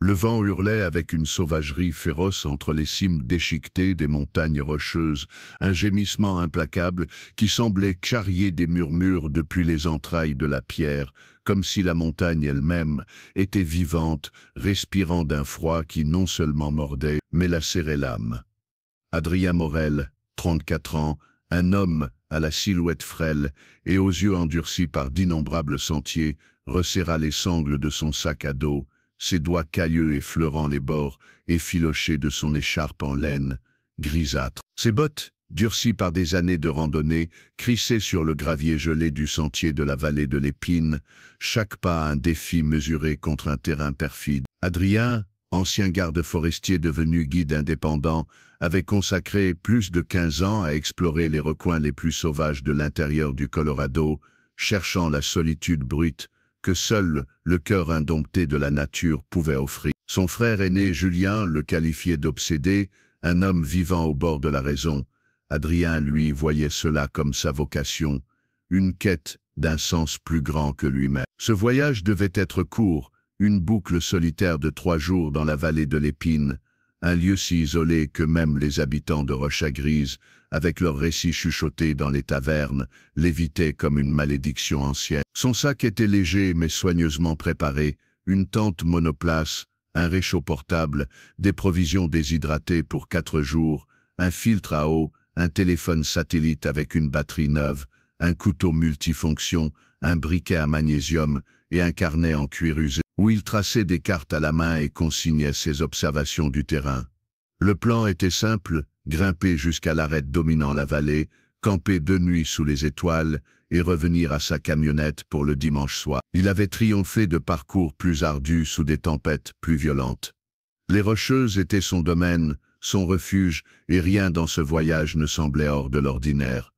Le vent hurlait avec une sauvagerie féroce entre les cimes déchiquetées des montagnes rocheuses, un gémissement implacable qui semblait charrier des murmures depuis les entrailles de la pierre, comme si la montagne elle-même était vivante, respirant d'un froid qui non seulement mordait, mais lacérait l'âme. Adrien Morel, 34 ans, un homme à la silhouette frêle et aux yeux endurcis par d'innombrables sentiers, resserra les sangles de son sac à dos, ses doigts cailleux effleurant les bords effilochés de son écharpe en laine, grisâtre. Ses bottes, durcies par des années de randonnée, crissaient sur le gravier gelé du sentier de la vallée de l'Épine, chaque pas un défi mesuré contre un terrain perfide. Adrien, ancien garde forestier devenu guide indépendant, avait consacré plus de 15 ans à explorer les recoins les plus sauvages de l'intérieur du Colorado, cherchant la solitude brute que seul le cœur indompté de la nature pouvait offrir. Son frère aîné Julien le qualifiait d'obsédé, un homme vivant au bord de la raison. Adrien, lui, voyait cela comme sa vocation, une quête d'un sens plus grand que lui-même. Ce voyage devait être court, une boucle solitaire de 3 jours dans la vallée de l'Épine, un lieu si isolé que même les habitants de Rochagrise, avec leurs récits chuchotés dans les tavernes, l'évitaient comme une malédiction ancienne. Son sac était léger mais soigneusement préparé, une tente monoplace, un réchaud portable, des provisions déshydratées pour 4 jours, un filtre à eau, un téléphone satellite avec une batterie neuve, un couteau multifonction, un briquet à magnésium et un carnet en cuir usé, où il traçait des cartes à la main et consignait ses observations du terrain. Le plan était simple, grimper jusqu'à l'arête dominant la vallée, camper 2 nuits sous les étoiles et revenir à sa camionnette pour le dimanche soir. Il avait triomphé de parcours plus ardus sous des tempêtes plus violentes. Les Rocheuses étaient son domaine, son refuge, et rien dans ce voyage ne semblait hors de l'ordinaire.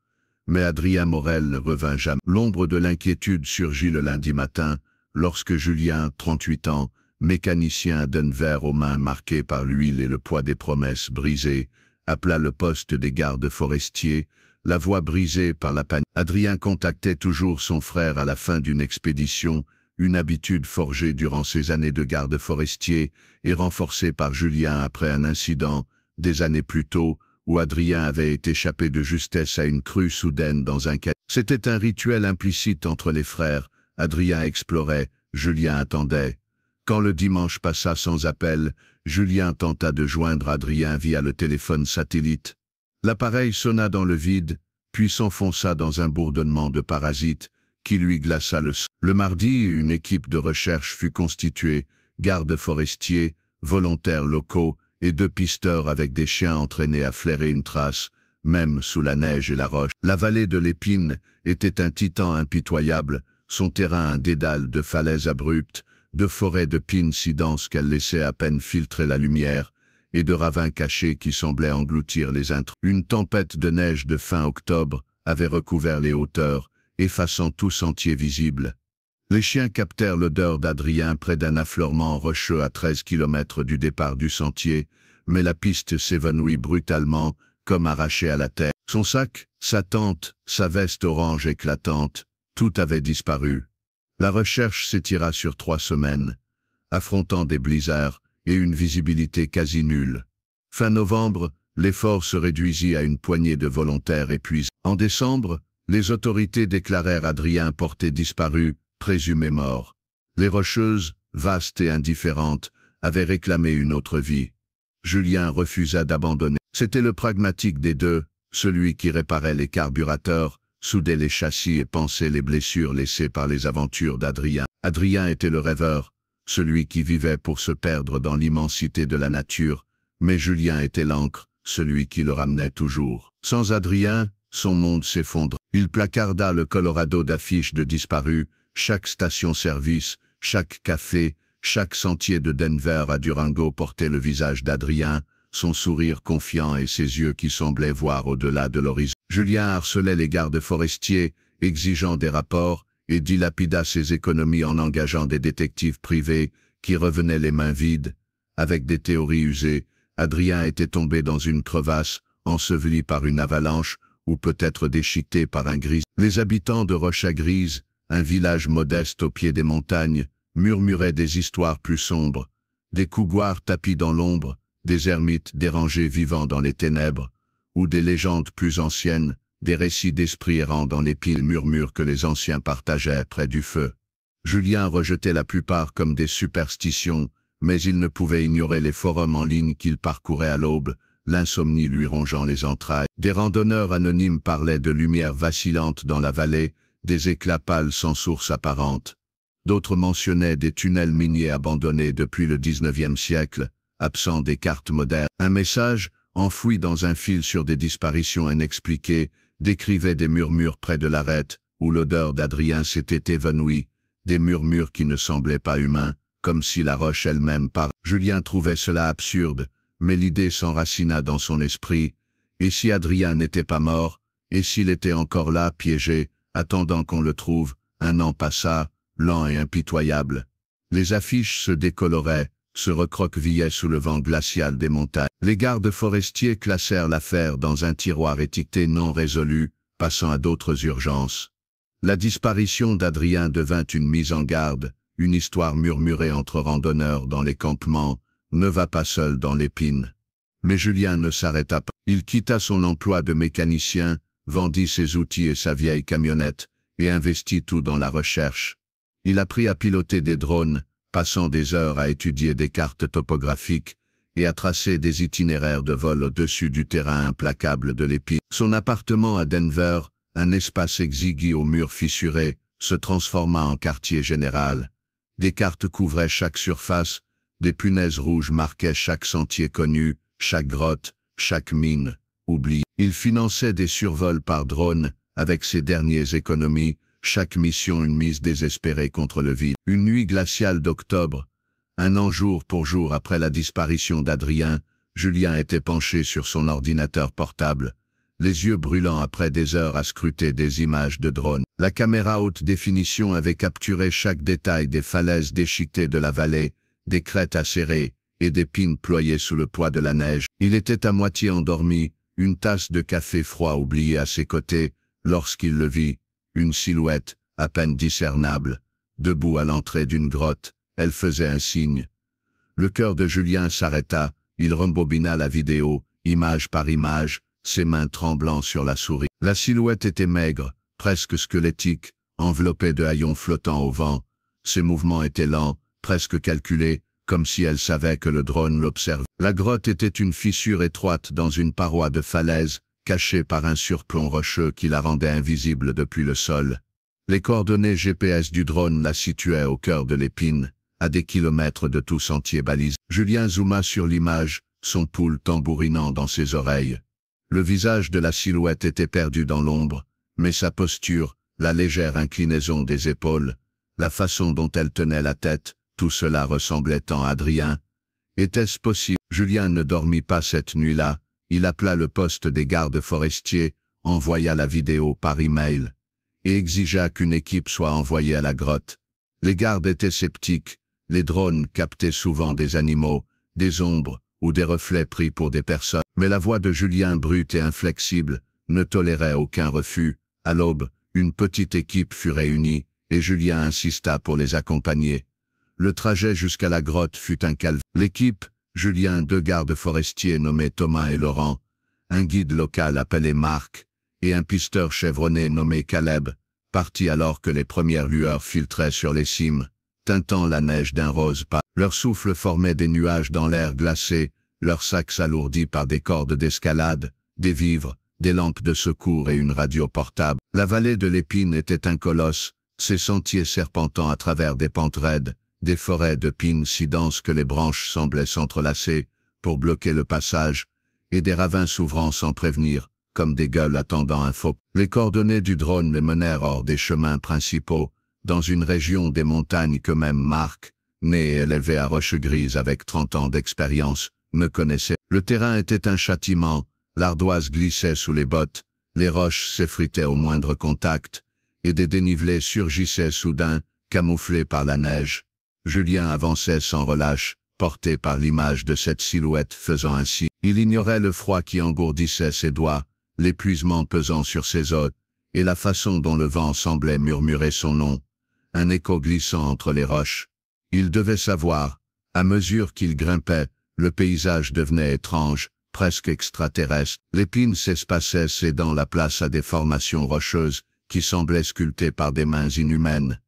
Mais Adrien Morel ne revint jamais. L'ombre de l'inquiétude surgit le lundi matin, lorsque Julien, 38 ans, mécanicien à Denver aux mains marquées par l'huile et le poids des promesses brisées, appela le poste des gardes forestiers, la voix brisée par la panique. Adrien contactait toujours son frère à la fin d'une expédition, une habitude forgée durant ses années de garde forestier et renforcée par Julien après un incident, des années plus tôt, où Adrien avait été échappé de justesse à une crue soudaine dans un canyon. C'était un rituel implicite entre les frères. Adrien explorait, Julien attendait. Quand le dimanche passa sans appel, Julien tenta de joindre Adrien via le téléphone satellite. L'appareil sonna dans le vide, puis s'enfonça dans un bourdonnement de parasites qui lui glaça le sang. Le mardi, une équipe de recherche fut constituée, gardes forestiers, volontaires locaux et 2 pisteurs avec des chiens entraînés à flairer une trace, même sous la neige et la roche. La vallée de l'Épine était un titan impitoyable, son terrain un dédale de falaises abruptes, de forêts de pines si denses qu'elles laissaient à peine filtrer la lumière, et de ravins cachés qui semblaient engloutir les intrus. Une tempête de neige de fin octobre avait recouvert les hauteurs, effaçant tout sentier visible. Les chiens captèrent l'odeur d'Adrien près d'un affleurement rocheux à 13 km du départ du sentier, mais la piste s'évanouit brutalement, comme arrachée à la terre. Son sac, sa tente, sa veste orange éclatante, tout avait disparu. La recherche s'étira sur 3 semaines, affrontant des blizzards et une visibilité quasi nulle. Fin novembre, l'effort se réduisit à une poignée de volontaires épuisés. En décembre, les autorités déclarèrent Adrien porté disparu, présumé mort. Les Rocheuses, vastes et indifférentes, avaient réclamé une autre vie. Julien refusa d'abandonner. C'était le pragmatique des deux, celui qui réparait les carburateurs, soudait les châssis et pansait les blessures laissées par les aventures d'Adrien. Adrien était le rêveur, celui qui vivait pour se perdre dans l'immensité de la nature, mais Julien était l'encre, celui qui le ramenait toujours. Sans Adrien, son monde s'effondra. Il placarda le Colorado d'affiches de disparus, chaque station-service, chaque café, chaque sentier de Denver à Durango portait le visage d'Adrien, son sourire confiant et ses yeux qui semblaient voir au-delà de l'horizon. Julien harcelait les gardes forestiers, exigeant des rapports, et dilapida ses économies en engageant des détectives privés qui revenaient les mains vides. Avec des théories usées, Adrien était tombé dans une crevasse, enseveli par une avalanche, ou peut-être déchiqueté par un gris. Les habitants de Rochagrise, un village modeste au pied des montagnes, murmuraient des histoires plus sombres. des cougoirs tapis dans l'ombre, des ermites dérangés vivant dans les ténèbres, ou des légendes plus anciennes, des récits d'esprits errants dans les piles murmures que les anciens partageaient près du feu. Julien rejetait la plupart comme des superstitions, mais il ne pouvait ignorer les forums en ligne qu'il parcourait à l'aube, l'insomnie lui rongeant les entrailles. Des randonneurs anonymes parlaient de lumières vacillantes dans la vallée, des éclats pâles sans source apparente. D'autres mentionnaient des tunnels miniers abandonnés depuis le XIXe siècle, absents des cartes modernes. Un message, enfoui dans un fil sur des disparitions inexpliquées, décrivait des murmures près de l'arête, où l'odeur d'Adrien s'était évanouie, des murmures qui ne semblaient pas humains, comme si la roche elle-même parlait. Julien trouvait cela absurde, mais l'idée s'enracina dans son esprit. Et si Adrien n'était pas mort, et s'il était encore là, piégé, attendant qu'on le trouve, un an passa, lent et impitoyable. Les affiches se décoloraient, se recroquevillaient sous le vent glacial des montagnes. Les gardes forestiers classèrent l'affaire dans un tiroir étiqueté non résolu, passant à d'autres urgences. La disparition d'Adrien devint une mise en garde, une histoire murmurée entre randonneurs dans les campements, ne va pas seul dans l'épine. Mais Julien ne s'arrêta pas. Il quitta son emploi de mécanicien, vendit ses outils et sa vieille camionnette, et investit tout dans la recherche. Il apprit à piloter des drones, passant des heures à étudier des cartes topographiques, et à tracer des itinéraires de vol au-dessus du terrain implacable de l'épine. Son appartement à Denver, un espace exigu aux murs fissurés, se transforma en quartier général. Des cartes couvraient chaque surface, des punaises rouges marquaient chaque sentier connu, chaque grotte, chaque mine, oubliée. Il finançait des survols par drone, avec ses dernières économies, chaque mission une mise désespérée contre le vide. Une nuit glaciale d'octobre, un an jour pour jour après la disparition d'Adrien, Julien était penché sur son ordinateur portable, les yeux brûlants après des heures à scruter des images de drone. La caméra haute définition avait capturé chaque détail des falaises déchiquetées de la vallée, des crêtes acérées, et des pines ployées sous le poids de la neige. Il était à moitié endormi, une tasse de café froid oubliée à ses côtés, lorsqu'il le vit, une silhouette, à peine discernable, debout à l'entrée d'une grotte. Elle faisait un signe. Le cœur de Julien s'arrêta, il rembobina la vidéo, image par image, ses mains tremblant sur la souris. La silhouette était maigre, presque squelettique, enveloppée de haillons flottants au vent. Ses mouvements étaient lents, presque calculés, comme si elle savait que le drone l'observait. La grotte était une fissure étroite dans une paroi de falaise, cachée par un surplomb rocheux qui la rendait invisible depuis le sol. Les coordonnées GPS du drone la situaient au cœur de l'épine, à des kilomètres de tout sentier balisé. Julien zooma sur l'image, son pouls tambourinant dans ses oreilles. Le visage de la silhouette était perdu dans l'ombre, mais sa posture, la légère inclinaison des épaules, la façon dont elle tenait la tête, tout cela ressemblait tant à Adrien. Était-ce possible? Julien ne dormit pas cette nuit-là. Il appela le poste des gardes forestiers, envoya la vidéo par email, et exigea qu'une équipe soit envoyée à la grotte. Les gardes étaient sceptiques, les drones captaient souvent des animaux, des ombres, ou des reflets pris pour des personnes. Mais la voix de Julien, brute et inflexible, ne tolérait aucun refus. À l'aube, une petite équipe fut réunie, et Julien insista pour les accompagner. Le trajet jusqu'à la grotte fut un calvaire. L'équipe, Julien, deux gardes forestiers nommés Thomas et Laurent, un guide local appelé Marc, et un pisteur chevronné nommé Caleb, partit alors que les premières lueurs filtraient sur les cimes, teintant la neige d'un rose pâle. Leur souffle formait des nuages dans l'air glacé, leurs sacs s'alourdis par des cordes d'escalade, des vivres, des lampes de secours et une radio portable. La vallée de l'Épine était un colosse, ses sentiers serpentant à travers des pentes raides, des forêts de pines si denses que les branches semblaient s'entrelacer pour bloquer le passage, et des ravins s'ouvrant sans prévenir, comme des gueules attendant un faux. Les coordonnées du drone les menèrent hors des chemins principaux, dans une région des montagnes que même Marc, né et élevé à Rochegrise avec 30 ans d'expérience, me connaissait. Le terrain était un châtiment, l'ardoise glissait sous les bottes, les roches s'effritaient au moindre contact, et des dénivelés surgissaient soudain, camouflés par la neige. Julien avançait sans relâche, porté par l'image de cette silhouette faisant ainsi. Il ignorait le froid qui engourdissait ses doigts, l'épuisement pesant sur ses os, et la façon dont le vent semblait murmurer son nom, un écho glissant entre les roches. Il devait savoir, À mesure qu'il grimpait, le paysage devenait étrange, presque extraterrestre. L'épine s'espaçait cédant la place à des formations rocheuses qui semblaient sculptées par des mains inhumaines.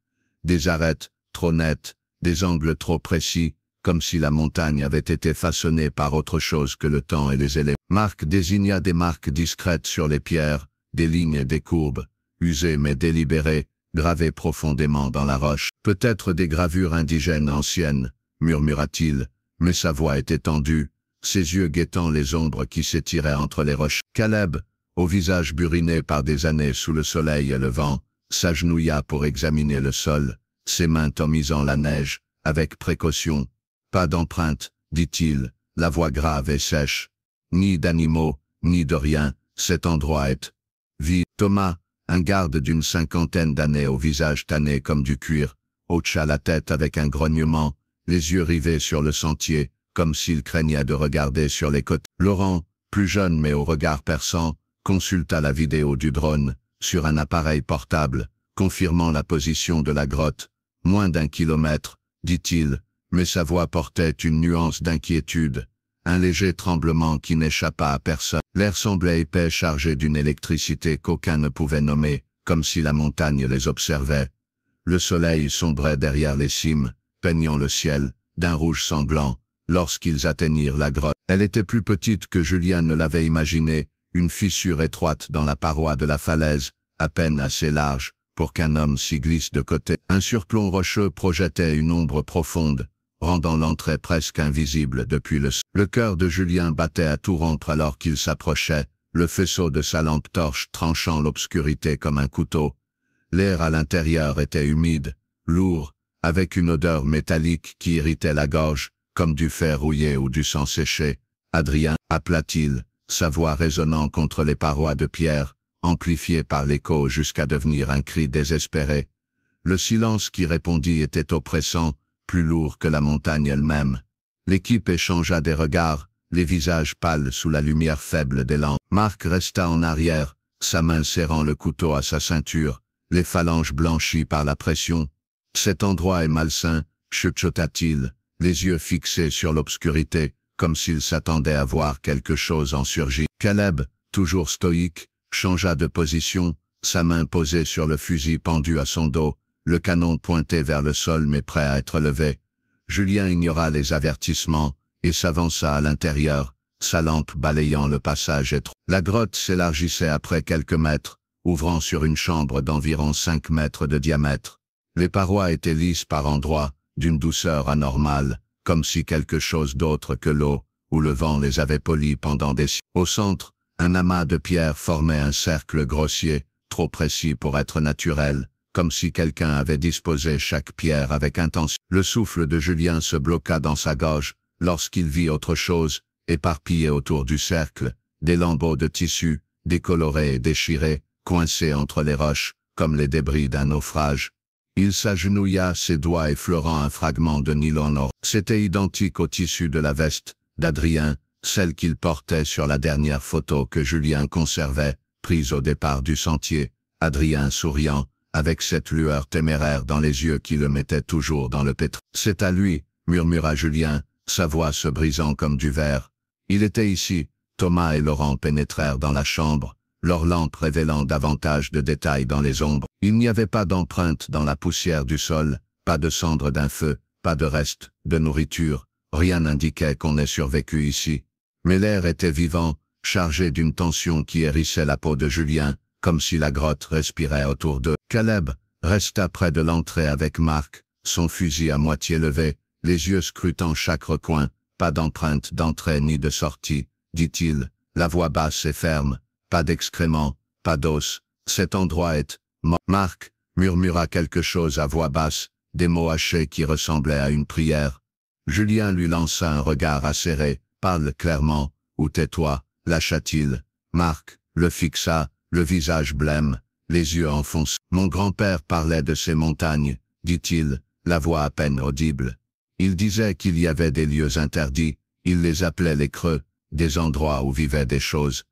Des arêtes, trop nettes, des angles trop précis, comme si la montagne avait été façonnée par autre chose que le temps et les éléments. Marc désigna des marques discrètes sur les pierres, des lignes et des courbes, usées mais délibérées, gravées profondément dans la roche. Peut-être des gravures indigènes anciennes, murmura-t-il, mais sa voix était tendue, ses yeux guettant les ombres qui s'étiraient entre les roches. Caleb, au visage buriné par des années sous le soleil et le vent, s'agenouilla pour examiner le sol, ses mains tomisant la neige, avec précaution. Pas d'empreinte, dit-il, la voix grave et sèche. Ni d'animaux, ni de rien, cet endroit est vide. Thomas, un garde d'une cinquantaine d'années au visage tanné comme du cuir, hocha la tête avec un grognement, les yeux rivés sur le sentier, comme s'il craignait de regarder sur les côtés. Laurent, plus jeune mais au regard perçant, consulta la vidéo du drone, sur un appareil portable, confirmant la position de la grotte. Moins d'1 kilomètre, dit-il, mais sa voix portait une nuance d'inquiétude, un léger tremblement qui n'échappa à personne. L'air semblait épais, chargé d'une électricité qu'aucun ne pouvait nommer, comme si la montagne les observait. Le soleil sombrait derrière les cimes, peignant le ciel, d'un rouge sanglant, lorsqu'ils atteignirent la grotte. Elle était plus petite que Julien ne l'avait imaginé, une fissure étroite dans la paroi de la falaise, à peine assez large, pour qu'un homme s'y glisse de côté. Un surplomb rocheux projetait une ombre profonde, rendant l'entrée presque invisible depuis le sol. Le cœur de Julien battait à tout rompre alors qu'il s'approchait, le faisceau de sa lampe torche tranchant l'obscurité comme un couteau. L'air à l'intérieur était humide, lourd, avec une odeur métallique qui irritait la gorge, comme du fer rouillé ou du sang séché. Adrien, appela-t-il, sa voix résonnant contre les parois de pierre, amplifiée par l'écho jusqu'à devenir un cri désespéré. Le silence qui répondit était oppressant, plus lourd que la montagne elle-même. L'équipe échangea des regards, les visages pâles sous la lumière faible des lampes. Marc resta en arrière, sa main serrant le couteau à sa ceinture, les phalanges blanchies par la pression. « Cet endroit est malsain », chuchota-t-il, les yeux fixés sur l'obscurité, comme s'il s'attendait à voir quelque chose en surgir. Caleb, toujours stoïque, changea de position, sa main posée sur le fusil pendu à son dos, le canon pointé vers le sol mais prêt à être levé. Julien ignora les avertissements, et s'avança à l'intérieur, sa lampe balayant le passage étroit. La grotte s'élargissait après quelques mètres, ouvrant sur une chambre d'environ 5 mètres de diamètre. Les parois étaient lisses par endroits, d'une douceur anormale, comme si quelque chose d'autre que l'eau, ou le vent les avait polies pendant des siècles. Au centre, un amas de pierres formait un cercle grossier, trop précis pour être naturel, comme si quelqu'un avait disposé chaque pierre avec intention. Le souffle de Julien se bloqua dans sa gorge, lorsqu'il vit autre chose, éparpillé autour du cercle, des lambeaux de tissu, décolorés et déchirés, coincés entre les roches, comme les débris d'un naufrage. Il s'agenouilla, ses doigts effleurant un fragment de nylon or. C'était identique au tissu de la veste d'Adrien, celle qu'il portait sur la dernière photo que Julien conservait, prise au départ du sentier. Adrien souriant, avec cette lueur téméraire dans les yeux qui le mettait toujours dans le pétrin. « C'est à lui », murmura Julien, sa voix se brisant comme du verre. Il était ici. Thomas et Laurent pénétrèrent dans la chambre, leur lampe révélant davantage de détails dans les ombres. Il n'y avait pas d'empreinte dans la poussière du sol, pas de cendre d'un feu, pas de reste de nourriture, rien n'indiquait qu'on ait survécu ici. Mais l'air était vivant, chargé d'une tension qui hérissait la peau de Julien, comme si la grotte respirait autour d'eux. Caleb resta près de l'entrée avec Marc, son fusil à moitié levé, les yeux scrutant chaque recoin. Pas d'empreinte d'entrée ni de sortie, dit-il, la voix basse et ferme. Pas d'excréments, pas d'os, cet endroit est mort. Marc murmura quelque chose à voix basse, des mots hachés qui ressemblaient à une prière. Julien lui lança un regard acéré, parle clairement, ou tais-toi, lâcha-t-il. Marc le fixa, le visage blême, les yeux enfoncés. Mon grand-père parlait de ces montagnes, dit-il, la voix à peine audible. Il disait qu'il y avait des lieux interdits, il les appelait les creux, des endroits où vivaient des choses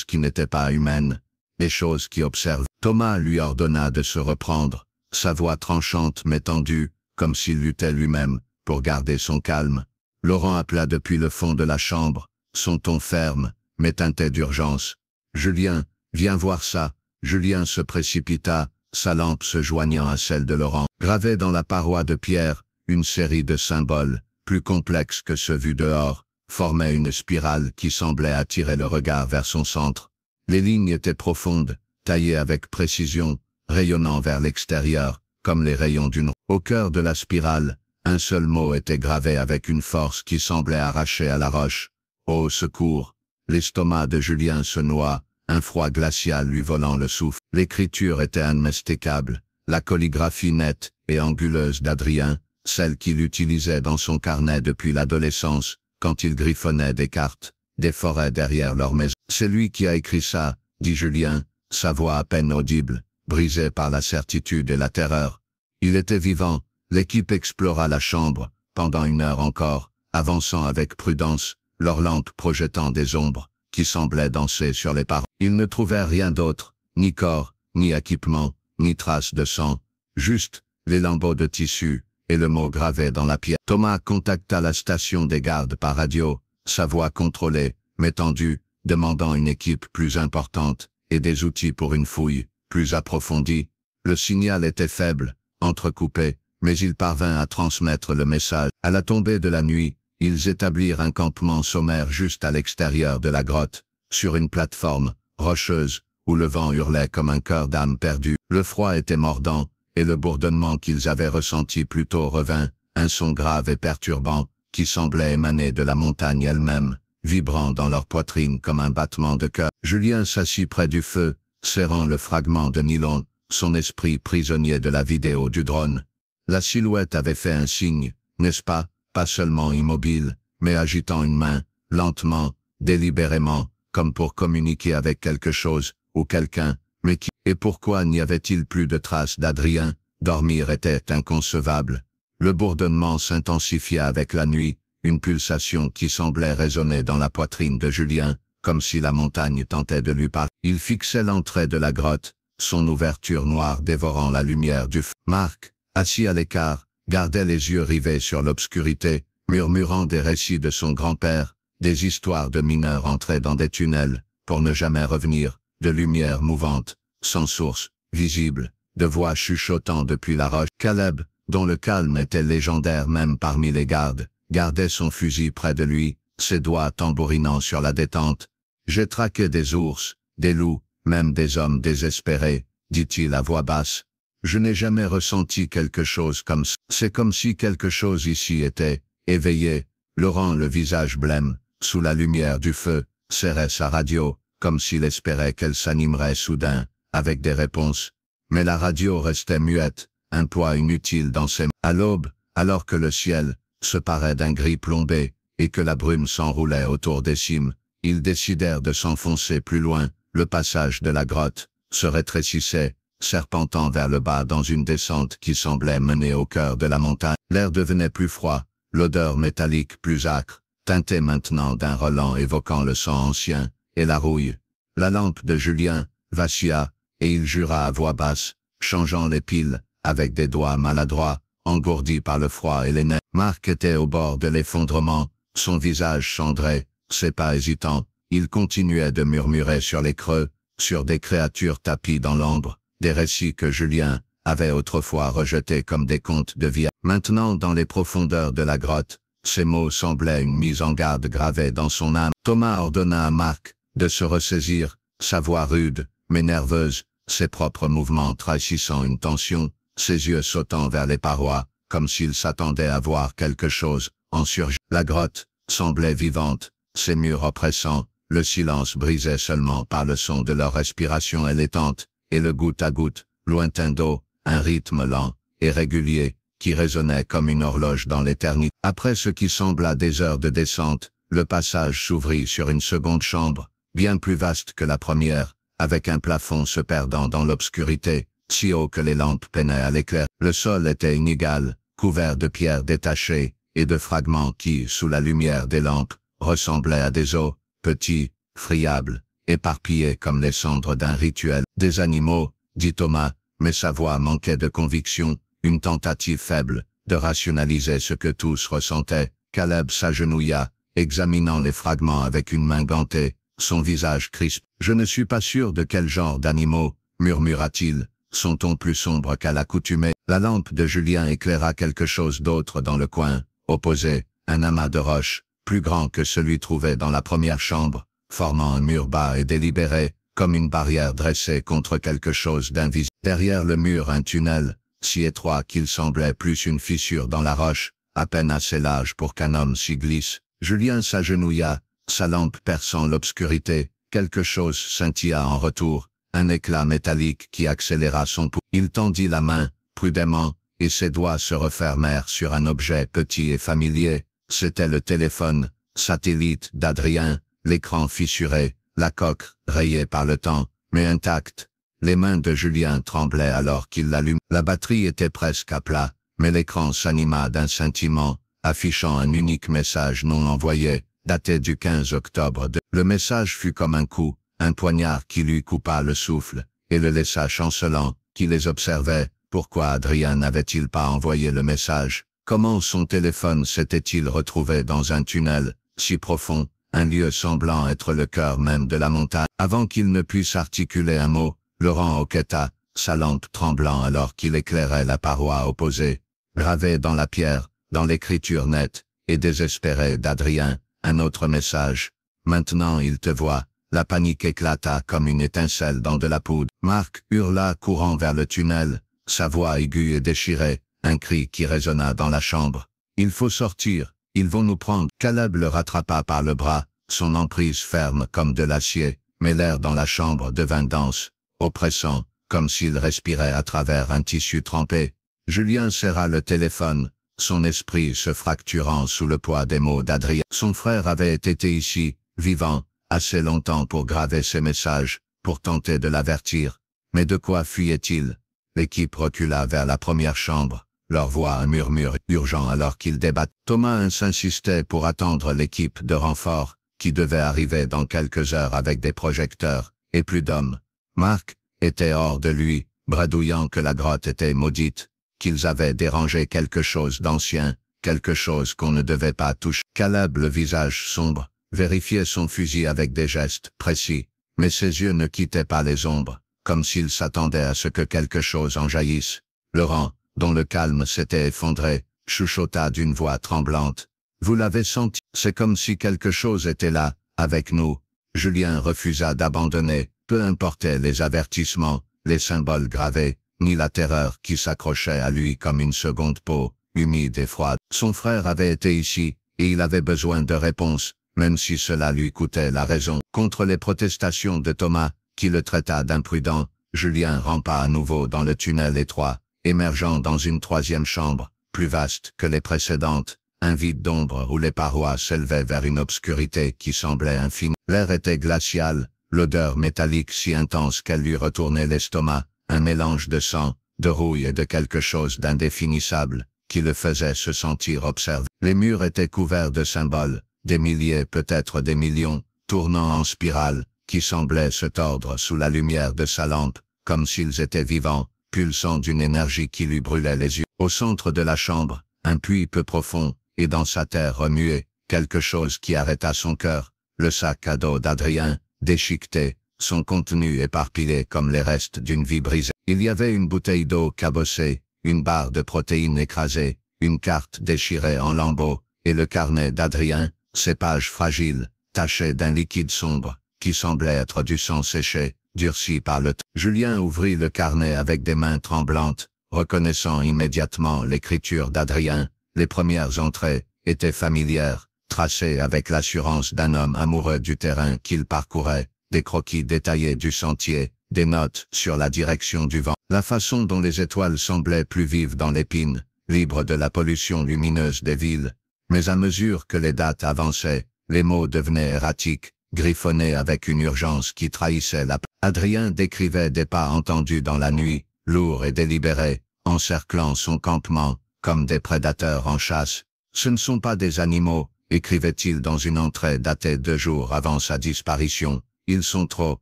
qui n'étaient pas humaines, des choses qui observent. Thomas lui ordonna de se reprendre, sa voix tranchante mais tendue, comme s'il luttait lui-même pour garder son calme. Laurent appela depuis le fond de la chambre, son ton ferme, mais teinté d'urgence. « Julien, viens voir ça. » Julien se précipita, sa lampe se joignant à celle de Laurent. Gravé dans la paroi de pierre, une série de symboles, plus complexes que ceux vus dehors, formait une spirale qui semblait attirer le regard vers son centre. Les lignes étaient profondes, taillées avec précision, rayonnant vers l'extérieur, comme les rayons d'une roue. Au cœur de la spirale, un seul mot était gravé avec une force qui semblait arrachée à la roche. « Au secours !» L'estomac de Julien se noua, un froid glacial lui volant le souffle. L'écriture était inmistakable, la calligraphie nette et anguleuse d'Adrien, celle qu'il utilisait dans son carnet depuis l'adolescence, quand il griffonnait des cartes, des forêts derrière leur maison. « C'est lui qui a écrit ça, » dit Julien, sa voix à peine audible, brisée par la certitude et la terreur. Il était vivant. L'équipe explora la chambre, pendant 1 heure encore, avançant avec prudence, leurs lampes projetant des ombres, qui semblaient danser sur les parois. Ils ne trouvèrent rien d'autre, ni corps, ni équipement, ni traces de sang, juste les lambeaux de tissu, et le mot gravé dans la pierre. Thomas contacta la station des gardes par radio, sa voix contrôlée, mais tendue, demandant une équipe plus importante, et des outils pour une fouille plus approfondie. Le signal était faible, entrecoupé, mais il parvint à transmettre le message. À la tombée de la nuit, ils établirent un campement sommaire juste à l'extérieur de la grotte, sur une plateforme rocheuse, où le vent hurlait comme un cœur d'âme perdu. Le froid était mordant, et le bourdonnement qu'ils avaient ressenti plus tôt revint, un son grave et perturbant, qui semblait émaner de la montagne elle-même, vibrant dans leur poitrine comme un battement de cœur. Julien s'assit près du feu, serrant le fragment de nylon, son esprit prisonnier de la vidéo du drone. La silhouette avait fait un signe, n'est-ce pas seulement immobile, mais agitant une main, lentement, délibérément, comme pour communiquer avec quelque chose, ou quelqu'un, mais qui... Et pourquoi n'y avait-il plus de traces d'Adrien? Dormir était inconcevable. Le bourdonnement s'intensifia avec la nuit, une pulsation qui semblait résonner dans la poitrine de Julien, comme si la montagne tentait de lui parler. Il fixait l'entrée de la grotte, son ouverture noire dévorant la lumière du feu. Marc, assis à l'écart, gardait les yeux rivés sur l'obscurité, murmurant des récits de son grand-père, des histoires de mineurs entrés dans des tunnels, pour ne jamais revenir, de lumières mouvantes, sans source, visible, de voix chuchotant depuis la roche. Caleb, dont le calme était légendaire même parmi les gardes, gardait son fusil près de lui, ses doigts tambourinant sur la détente. « J'ai traqué des ours, des loups, même des hommes désespérés, » dit-il à voix basse. « Je n'ai jamais ressenti quelque chose comme ça. C'est comme si quelque chose ici était éveillé. » Laurent, le visage blême, sous la lumière du feu, serrait sa radio, comme s'il espérait qu'elle s'animerait soudain, avec des réponses. Mais la radio restait muette, un poids inutile dans ses mains. À l'aube, alors que le ciel se parait d'un gris plombé, et que la brume s'enroulait autour des cimes, ils décidèrent de s'enfoncer plus loin. Le passage de la grotte se rétrécissait, serpentant vers le bas dans une descente qui semblait mener au cœur de la montagne. L'air devenait plus froid, l'odeur métallique plus âcre, teintée maintenant d'un relent évoquant le sang ancien, et la rouille. La lampe de Julien vacilla, et il jura à voix basse, changeant les piles, avec des doigts maladroits, engourdis par le froid et les nerfs. Marc était au bord de l'effondrement, son visage cendré, ses pas hésitants. Il continuait de murmurer sur les creux, sur des créatures tapies dans l'ombre, des récits que Julien avait autrefois rejetés comme des contes de vie. Maintenant, dans les profondeurs de la grotte, ces mots semblaient une mise en garde gravée dans son âme. Thomas ordonna à Marc de se ressaisir, sa voix rude, mais nerveuse, ses propres mouvements trahissant une tension, ses yeux sautant vers les parois, comme s'il s'attendait à voir quelque chose en surgissant. La grotte semblait vivante, ses murs oppressants, le silence brisé seulement par le son de leur respiration haletante, et le goutte à goutte, lointain d'eau, un rythme lent et régulier, qui résonnait comme une horloge dans l'éternité. Après ce qui sembla des heures de descente, le passage s'ouvrit sur une seconde chambre, bien plus vaste que la première, avec un plafond se perdant dans l'obscurité, si haut que les lampes peinaient à l'éclair. Le sol était inégal, couvert de pierres détachées, et de fragments qui, sous la lumière des lampes, ressemblaient à des os, petits, friables, éparpillés comme les cendres d'un rituel. Des animaux, dit Thomas, mais sa voix manquait de conviction, une tentative faible, de rationaliser ce que tous ressentaient. Caleb s'agenouilla, examinant les fragments avec une main gantée, son visage crisp. « Je ne suis pas sûr de quel genre d'animaux, murmura-t-il, son ton plus sombre qu'à l'accoutumée. » La lampe de Julien éclaira quelque chose d'autre dans le coin, opposé, un amas de roches, plus grand que celui trouvé dans la première chambre, formant un mur bas et délibéré, comme une barrière dressée contre quelque chose d'invisible. Derrière le mur un tunnel, si étroit qu'il semblait plus une fissure dans la roche, à peine assez large pour qu'un homme s'y glisse. Julien s'agenouilla, sa lampe perçant l'obscurité, quelque chose scintilla en retour, un éclat métallique qui accéléra son pouls. Il tendit la main, prudemment, et ses doigts se refermèrent sur un objet petit et familier. C'était le téléphone satellite d'Adrien, l'écran fissuré, la coque rayée par le temps, mais intacte. Les mains de Julien tremblaient alors qu'il l'alluma. La batterie était presque à plat, mais l'écran s'anima d'un scintillement, affichant un unique message non envoyé, daté du 15 octobre. Le message fut comme un coup, un poignard qui lui coupa le souffle, et le laissa chancelant, qui les observait. Pourquoi Adrien n'avait-il pas envoyé le message? Comment son téléphone s'était-il retrouvé dans un tunnel, si profond, un lieu semblant être le cœur même de la montagne? Avant qu'il ne puisse articuler un mot, Laurent hoqueta, sa lampe tremblant alors qu'il éclairait la paroi opposée. Gravé dans la pierre, dans l'écriture nette et désespérée d'Adrien, un autre message. « Maintenant il te voit ». La panique éclata comme une étincelle dans de la poudre. Marc hurla courant vers le tunnel, sa voix aiguë et déchirée, un cri qui résonna dans la chambre. « Il faut sortir, ils vont nous prendre ». Caleb le rattrapa par le bras, son emprise ferme comme de l'acier, mais l'air dans la chambre devint dense, oppressant, comme s'il respirait à travers un tissu trempé. Julien serra le téléphone, son esprit se fracturant sous le poids des mots d'Adrien. Son frère avait été ici, vivant, assez longtemps pour graver ses messages, pour tenter de l'avertir. Mais de quoi fuyait-il? L'équipe recula vers la première chambre, leur voix un murmure urgent alors qu'ils débattent. Thomas insistait pour attendre l'équipe de renfort, qui devait arriver dans quelques heures avec des projecteurs, et plus d'hommes. Marc était hors de lui, bredouillant que la grotte était maudite, qu'ils avaient dérangé quelque chose d'ancien, quelque chose qu'on ne devait pas toucher. Caleb, le visage sombre, vérifiait son fusil avec des gestes précis, mais ses yeux ne quittaient pas les ombres, comme s'il s'attendait à ce que quelque chose en jaillisse. Laurent, dont le calme s'était effondré, chuchota d'une voix tremblante. « Vous l'avez senti, c'est comme si quelque chose était là, avec nous. » Julien refusa d'abandonner, peu importaient les avertissements, les symboles gravés, ni la terreur qui s'accrochait à lui comme une seconde peau, humide et froide. Son frère avait été ici, et il avait besoin de réponses, même si cela lui coûtait la raison. Contre les protestations de Thomas, qui le traita d'imprudent, Julien rampa à nouveau dans le tunnel étroit, émergeant dans une troisième chambre, plus vaste que les précédentes, un vide d'ombre où les parois s'élevaient vers une obscurité qui semblait infinie. L'air était glacial, l'odeur métallique si intense qu'elle lui retournait l'estomac, un mélange de sang, de rouille et de quelque chose d'indéfinissable, qui le faisait se sentir observé. Les murs étaient couverts de symboles, des milliers peut-être des millions, tournant en spirale, qui semblaient se tordre sous la lumière de sa lampe, comme s'ils étaient vivants, pulsant d'une énergie qui lui brûlait les yeux. Au centre de la chambre, un puits peu profond, et dans sa terre remuée, quelque chose qui arrêta son cœur, le sac à dos d'Adrien, déchiqueté, son contenu éparpillé comme les restes d'une vie brisée. Il y avait une bouteille d'eau cabossée, une barre de protéines écrasée, une carte déchirée en lambeaux, et le carnet d'Adrien, ses pages fragiles, tachées d'un liquide sombre, qui semblait être du sang séché, durci par le temps. Julien ouvrit le carnet avec des mains tremblantes, reconnaissant immédiatement l'écriture d'Adrien. Les premières entrées étaient familières, tracées avec l'assurance d'un homme amoureux du terrain qu'il parcourait, des croquis détaillés du sentier, des notes sur la direction du vent, la façon dont les étoiles semblaient plus vives dans l'épine, libres de la pollution lumineuse des villes. Mais à mesure que les dates avançaient, les mots devenaient erratiques, griffonnés avec une urgence qui trahissait la... Adrien décrivait des pas entendus dans la nuit, lourds et délibérés, encerclant son campement, comme des prédateurs en chasse. Ce ne sont pas des animaux, écrivait-il dans une entrée datée 2 jours avant sa disparition. Ils sont trop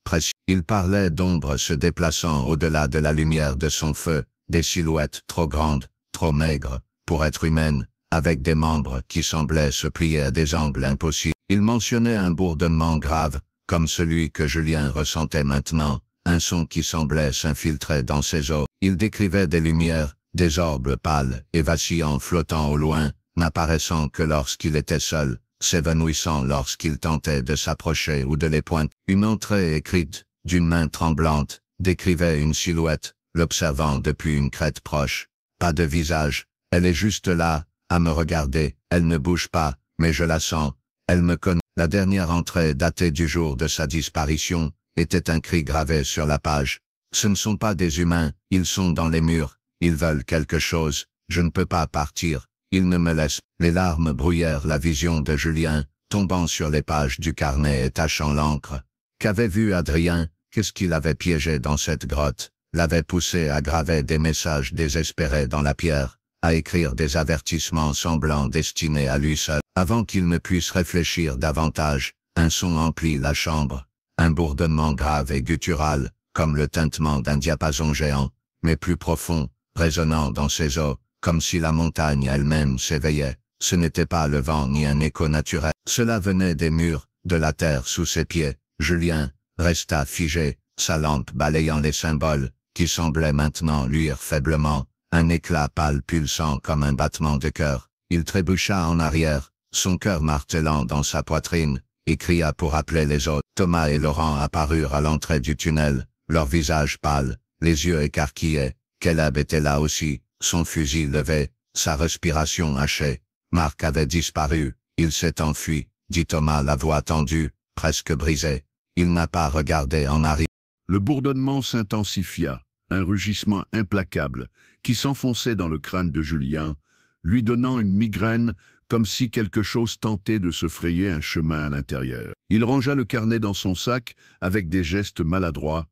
précis. Il parlait d'ombres se déplaçant au-delà de la lumière de son feu, des silhouettes trop grandes, trop maigres, pour être humaine, avec des membres qui semblaient se plier à des angles impossibles. Il mentionnait un bourdonnement grave, comme celui que Julien ressentait maintenant, un son qui semblait s'infiltrer dans ses os. Il décrivait des lumières, des orbes pâles et vacillants flottant au loin, n'apparaissant que lorsqu'il était seul, s'évanouissant lorsqu'il tentait de s'approcher ou de les pointer. Une entrée écrite, d'une main tremblante, décrivait une silhouette, l'observant depuis une crête proche. Pas de visage, elle est juste là, à me regarder, elle ne bouge pas, mais je la sens, elle me connaît. La dernière entrée datée du jour de sa disparition, était un cri gravé sur la page. Ce ne sont pas des humains, ils sont dans les murs, ils veulent quelque chose, je ne peux pas partir, ils ne me laissent. Les larmes brouillèrent la vision de Julien, tombant sur les pages du carnet et tachant l'encre. Qu'avait vu Adrien, qu'est-ce qu'il avait piégé dans cette grotte, l'avait poussé à graver des messages désespérés dans la pierre, à écrire des avertissements semblants destinés à lui seul. Avant qu'il ne puisse réfléchir davantage, un son emplit la chambre, un bourdonnement grave et guttural, comme le tintement d'un diapason géant, mais plus profond, résonnant dans ses os, comme si la montagne elle-même s'éveillait. Ce n'était pas le vent ni un écho naturel. Cela venait des murs, de la terre sous ses pieds. Julien resta figé, sa lampe balayant les symboles, qui semblaient maintenant luire faiblement, un éclat pâle pulsant comme un battement de cœur. Il trébucha en arrière, son cœur martelant dans sa poitrine, et cria pour appeler les autres. Thomas et Laurent apparurent à l'entrée du tunnel, leurs visages pâles, les yeux écarquillés. Caleb était là aussi, son fusil levé, sa respiration hachée. Marc avait disparu, il s'est enfui, dit Thomas, la voix tendue, presque brisée. Il n'a pas regardé en arrière. Le bourdonnement s'intensifia, un rugissement implacable, qui s'enfonçait dans le crâne de Julien, lui donnant une migraine, comme si quelque chose tentait de se frayer un chemin à l'intérieur. Il rangea le carnet dans son sac, avec des gestes maladroits,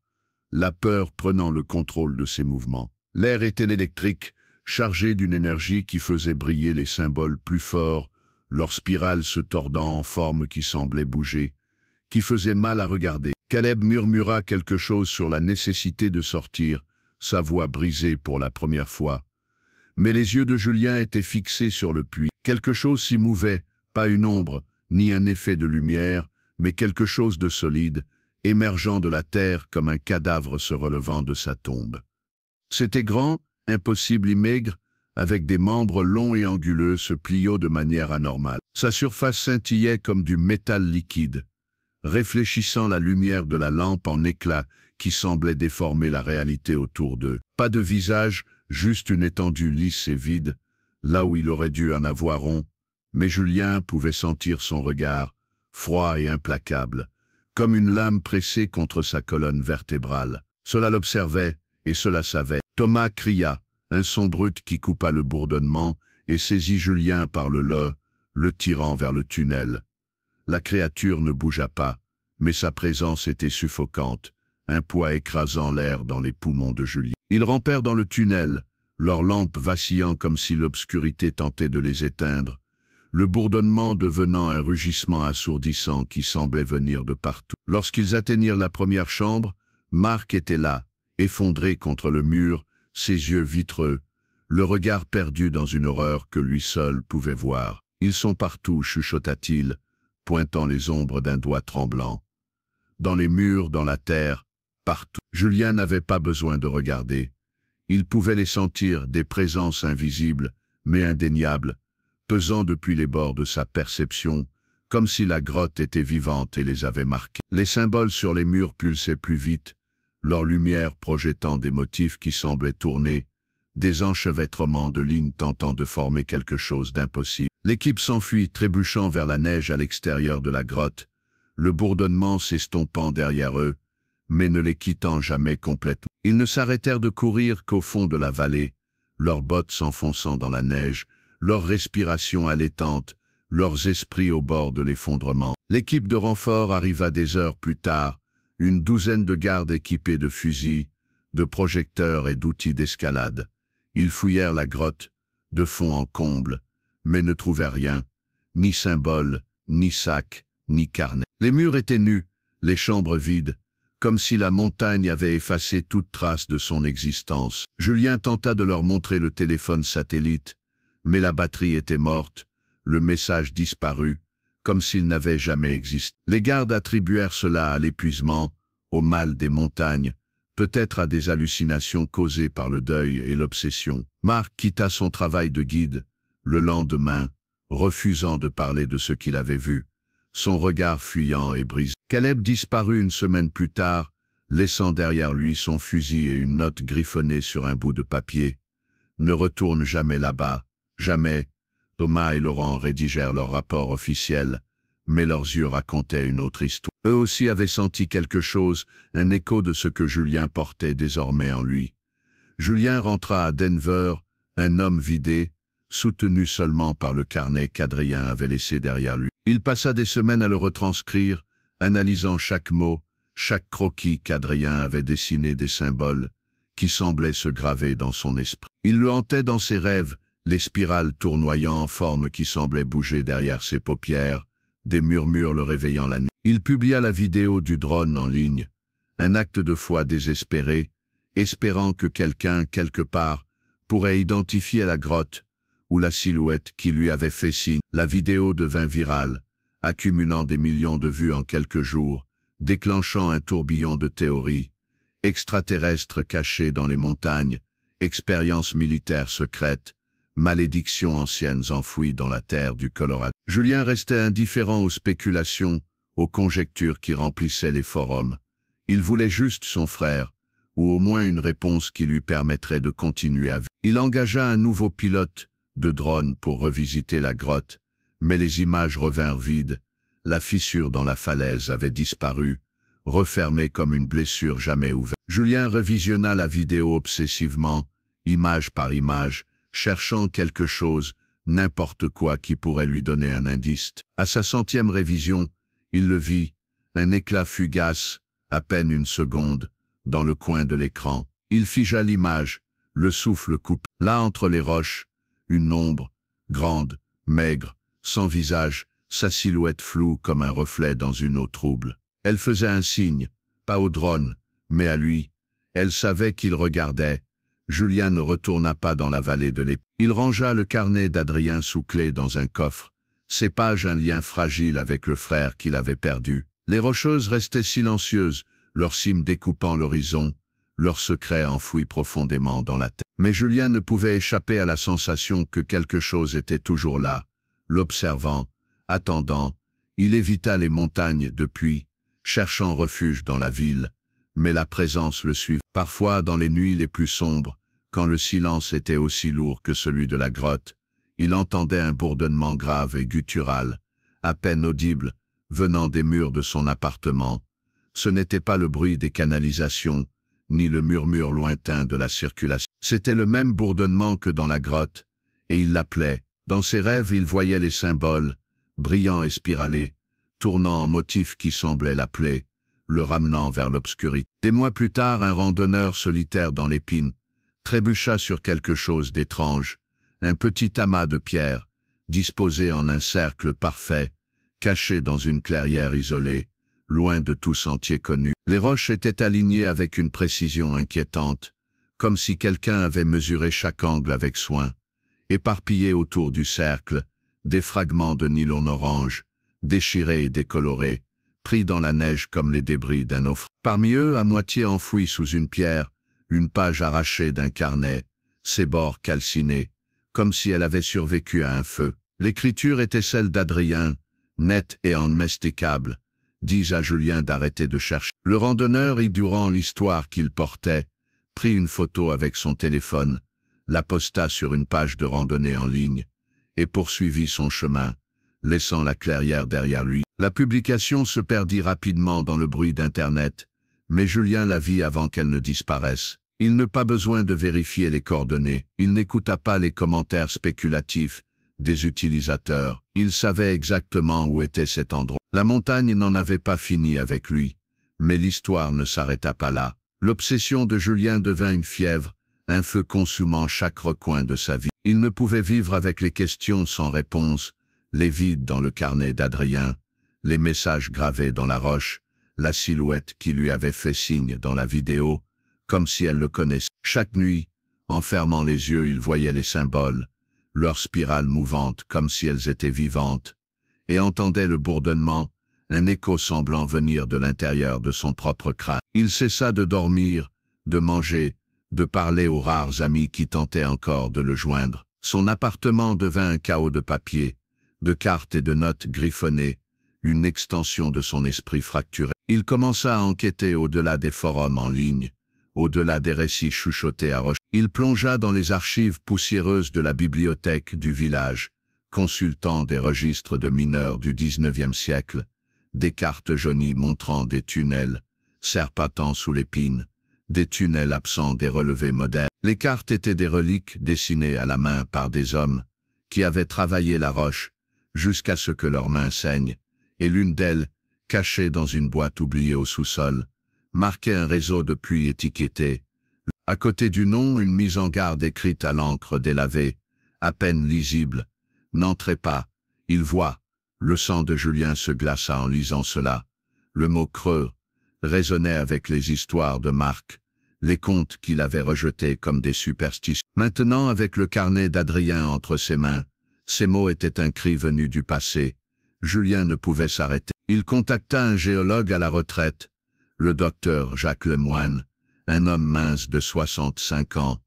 la peur prenant le contrôle de ses mouvements. L'air était électrique, chargé d'une énergie qui faisait briller les symboles plus forts, leur spirale se tordant en forme qui semblait bouger, qui faisait mal à regarder. Caleb murmura quelque chose sur la nécessité de sortir, sa voix brisée pour la première fois. Mais les yeux de Julien étaient fixés sur le puits. Quelque chose s'y mouvait, pas une ombre, ni un effet de lumière, mais quelque chose de solide, émergeant de la terre comme un cadavre se relevant de sa tombe. C'était grand, impossible et maigre, avec des membres longs et anguleux se pliant de manière anormale. Sa surface scintillait comme du métal liquide, réfléchissant la lumière de la lampe en éclats qui semblait déformer la réalité autour d'eux. Pas de visage, juste une étendue lisse et vide, là où il aurait dû en avoir rond, mais Julien pouvait sentir son regard, froid et implacable, comme une lame pressée contre sa colonne vertébrale. Cela l'observait, et cela savait. Thomas cria, un son brut qui coupa le bourdonnement, et saisit Julien par le tirant vers le tunnel. La créature ne bougea pas, mais sa présence était suffocante, un poids écrasant l'air dans les poumons de Julien. Ils rampèrent dans le tunnel, leurs lampes vacillant comme si l'obscurité tentait de les éteindre, le bourdonnement devenant un rugissement assourdissant qui semblait venir de partout. Lorsqu'ils atteignirent la première chambre, Marc était là, effondré contre le mur, ses yeux vitreux, le regard perdu dans une horreur que lui seul pouvait voir. « Ils sont partout », chuchota-t-il, pointant les ombres d'un doigt tremblant. Dans les murs, dans la terre, partout. Julien n'avait pas besoin de regarder. Il pouvait les sentir, des présences invisibles, mais indéniables, pesant depuis les bords de sa perception, comme si la grotte était vivante et les avait marqués. Les symboles sur les murs pulsaient plus vite, leur lumière projetant des motifs qui semblaient tourner, des enchevêtrements de lignes tentant de former quelque chose d'impossible. L'équipe s'enfuit, trébuchant vers la neige à l'extérieur de la grotte, le bourdonnement s'estompant derrière eux, mais ne les quittant jamais complètement. Ils ne s'arrêtèrent de courir qu'au fond de la vallée, leurs bottes s'enfonçant dans la neige, leur respiration allaitante, leurs esprits au bord de l'effondrement. L'équipe de renfort arriva des heures plus tard, une douzaine de gardes équipés de fusils, de projecteurs et d'outils d'escalade. Ils fouillèrent la grotte, de fond en comble, mais ne trouvèrent rien, ni symbole, ni sac, ni carnet. Les murs étaient nus, les chambres vides, comme si la montagne avait effacé toute trace de son existence. Julien tenta de leur montrer le téléphone satellite, Mais la batterie était morte, le message disparu, comme s'il n'avait jamais existé. Les gardes attribuèrent cela à l'épuisement, au mal des montagnes, peut-être à des hallucinations causées par le deuil et l'obsession. Mark quitta son travail de guide, le lendemain, refusant de parler de ce qu'il avait vu, son regard fuyant et brisé. Caleb disparut une semaine plus tard, laissant derrière lui son fusil et une note griffonnée sur un bout de papier. « Ne retourne jamais là-bas, jamais ». Thomas et Laurent rédigèrent leur rapport officiel, mais leurs yeux racontaient une autre histoire. Eux aussi avaient senti quelque chose, un écho de ce que Julien portait désormais en lui. Julien rentra à Denver, un homme vidé, soutenu seulement par le carnet qu'Adrien avait laissé derrière lui. Il passa des semaines à le retranscrire, analysant chaque mot, chaque croquis qu'Adrien avait dessiné, des symboles qui semblaient se graver dans son esprit. Il le hantait dans ses rêves, les spirales tournoyant en forme qui semblaient bouger derrière ses paupières, des murmures le réveillant la nuit. Il publia la vidéo du drone en ligne, un acte de foi désespéré, espérant que quelqu'un, quelque part, pourrait identifier la grotte ou la silhouette qui lui avait fait signe. La vidéo devint virale, accumulant des millions de vues en quelques jours, déclenchant un tourbillon de théories. Extraterrestres cachés dans les montagnes, expériences militaires secrètes, malédictions anciennes enfouies dans la terre du Colorado. Julien restait indifférent aux spéculations, aux conjectures qui remplissaient les forums. Il voulait juste son frère, ou au moins une réponse qui lui permettrait de continuer à vivre. Il engagea un nouveau pilote de drone pour revisiter la grotte, mais les images revinrent vides. La fissure dans la falaise avait disparu, refermée comme une blessure jamais ouverte. Julien revisionna la vidéo obsessivement, image par image, cherchant quelque chose, n'importe quoi qui pourrait lui donner un indice. À sa 100e révision, il le vit, un éclat fugace, à peine une seconde, dans le coin de l'écran. Il figea l'image, le souffle coupé. Là entre les roches, une ombre, grande, maigre, sans visage, sa silhouette floue comme un reflet dans une eau trouble. Elle faisait un signe, pas au drone, mais à lui. Elle savait qu'il regardait. Julien ne retourna pas dans la vallée de l'épée. Il rangea le carnet d'Adrien sous clé dans un coffre, ses pages un lien fragile avec le frère qu'il avait perdu. Les Rocheuses restaient silencieuses, leurs cimes découpant l'horizon, leurs secrets enfouis profondément dans la terre. Mais Julien ne pouvait échapper à la sensation que quelque chose était toujours là. L'observant, attendant, il évita les montagnes depuis, cherchant refuge dans la ville, mais la présence le suivait. Parfois, dans les nuits les plus sombres, quand le silence était aussi lourd que celui de la grotte, il entendait un bourdonnement grave et guttural, à peine audible, venant des murs de son appartement. Ce n'était pas le bruit des canalisations, ni le murmure lointain de la circulation. C'était le même bourdonnement que dans la grotte, et il l'appelait. Dans ses rêves, il voyait les symboles, brillants et spiralés, tournant en motifs qui semblaient l'appeler, le ramenant vers l'obscurité. Des mois plus tard, un randonneur solitaire dans l'épine trébucha sur quelque chose d'étrange, un petit amas de pierres, disposé en un cercle parfait, caché dans une clairière isolée, loin de tout sentier connu. Les roches étaient alignées avec une précision inquiétante, comme si quelqu'un avait mesuré chaque angle avec soin. Éparpillés autour du cercle, des fragments de nylon orange, déchirés et décolorés, pris dans la neige comme les débris d'un naufrage. Parmi eux, à moitié enfouis sous une pierre, une page arrachée d'un carnet, ses bords calcinés, comme si elle avait survécu à un feu. L'écriture était celle d'Adrien, nette et inmasticable. Dis à Julien d'arrêter de chercher. Le randonneur, ignorant l'histoire qu'il portait, prit une photo avec son téléphone, la posta sur une page de randonnée en ligne, et poursuivit son chemin, laissant la clairière derrière lui. La publication se perdit rapidement dans le bruit d'Internet, mais Julien la vit avant qu'elle ne disparaisse. Il n'eut pas besoin de vérifier les coordonnées, il n'écouta pas les commentaires spéculatifs des utilisateurs. Il savait exactement où était cet endroit. La montagne n'en avait pas fini avec lui, mais l'histoire ne s'arrêta pas là. L'obsession de Julien devint une fièvre, un feu consumant chaque recoin de sa vie. Il ne pouvait vivre avec les questions sans réponse, les vides dans le carnet d'Adrien, les messages gravés dans la roche, la silhouette qui lui avait fait signe dans la vidéo, comme si elle le connaissait. Chaque nuit, en fermant les yeux, il voyait les symboles, leurs spirales mouvantes comme si elles étaient vivantes, et entendait le bourdonnement, un écho semblant venir de l'intérieur de son propre crâne. Il cessa de dormir, de manger, de parler aux rares amis qui tentaient encore de le joindre. Son appartement devint un chaos de papier, de cartes et de notes griffonnées, une extension de son esprit fracturé. Il commença à enquêter au-delà des forums en ligne, au-delà des récits chuchotés à Roche. Il plongea dans les archives poussiéreuses de la bibliothèque du village, consultant des registres de mineurs du XIXe siècle, des cartes jaunies montrant des tunnels, serpentant sous l'épine, des tunnels absents des relevés modernes. Les cartes étaient des reliques dessinées à la main par des hommes qui avaient travaillé la roche jusqu'à ce que leurs mains saignent, et l'une d'elles, cachée dans une boîte oubliée au sous-sol, marquait un réseau de puits étiquetés. À côté du nom, une mise en garde écrite à l'encre délavée, à peine lisible. « N'entrez pas, il voit ». Le sang de Julien se glaça en lisant cela. Le mot creux résonnait avec les histoires de Marc, les contes qu'il avait rejetés comme des superstitions. Maintenant, avec le carnet d'Adrien entre ses mains, ces mots étaient un cri venu du passé. Julien ne pouvait s'arrêter. Il contacta un géologue à la retraite, le docteur Jacques Lemoine, un homme mince de 65 ans,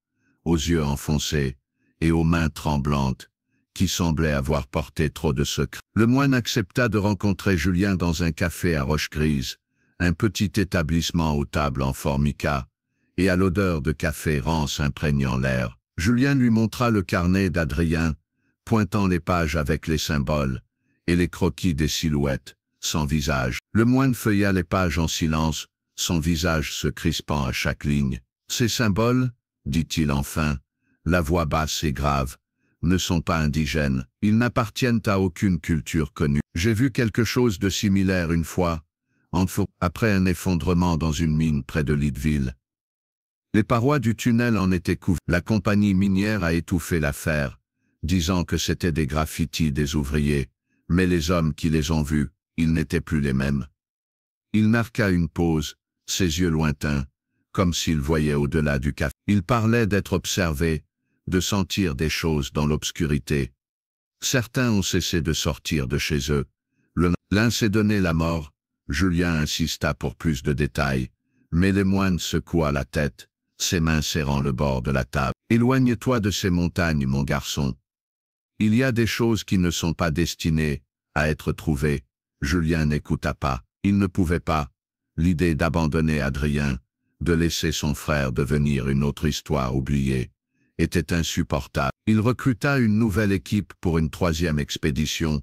aux yeux enfoncés et aux mains tremblantes, qui semblait avoir porté trop de secrets. Lemoine accepta de rencontrer Julien dans un café à Roche-Grise, un petit établissement aux tables en formica, et à l'odeur de café rance imprégnant l'air. Julien lui montra le carnet d'Adrien, pointant les pages avec les symboles, et les croquis des silhouettes, sans visage. Lemoine feuilla les pages en silence, son visage se crispant à chaque ligne. « Ces symboles, dit-il enfin, la voix basse et grave, ne sont pas indigènes, ils n'appartiennent à aucune culture connue. J'ai vu quelque chose de similaire une fois, après un effondrement dans une mine près de Leadville. Les parois du tunnel en étaient couvertes. La compagnie minière a étouffé l'affaire, disant que c'était des graffitis des ouvriers, mais les hommes qui les ont vus, ils n'étaient plus les mêmes. » Il marqua une pause, ses yeux lointains, comme s'il voyait au-delà du café. Il parlait d'être observé, de sentir des choses dans l'obscurité. Certains ont cessé de sortir de chez eux. L'un s'est donné la mort. Julien insista pour plus de détails, mais Lemoine secoua la tête, ses mains serrant le bord de la table. « Éloigne-toi de ces montagnes, mon garçon. Il y a des choses qui ne sont pas destinées à être trouvées. » Julien n'écouta pas. Il ne pouvait pas. L'idée d'abandonner Adrien, de laisser son frère devenir une autre histoire oubliée, était insupportable. Il recruta une nouvelle équipe pour une troisième expédition,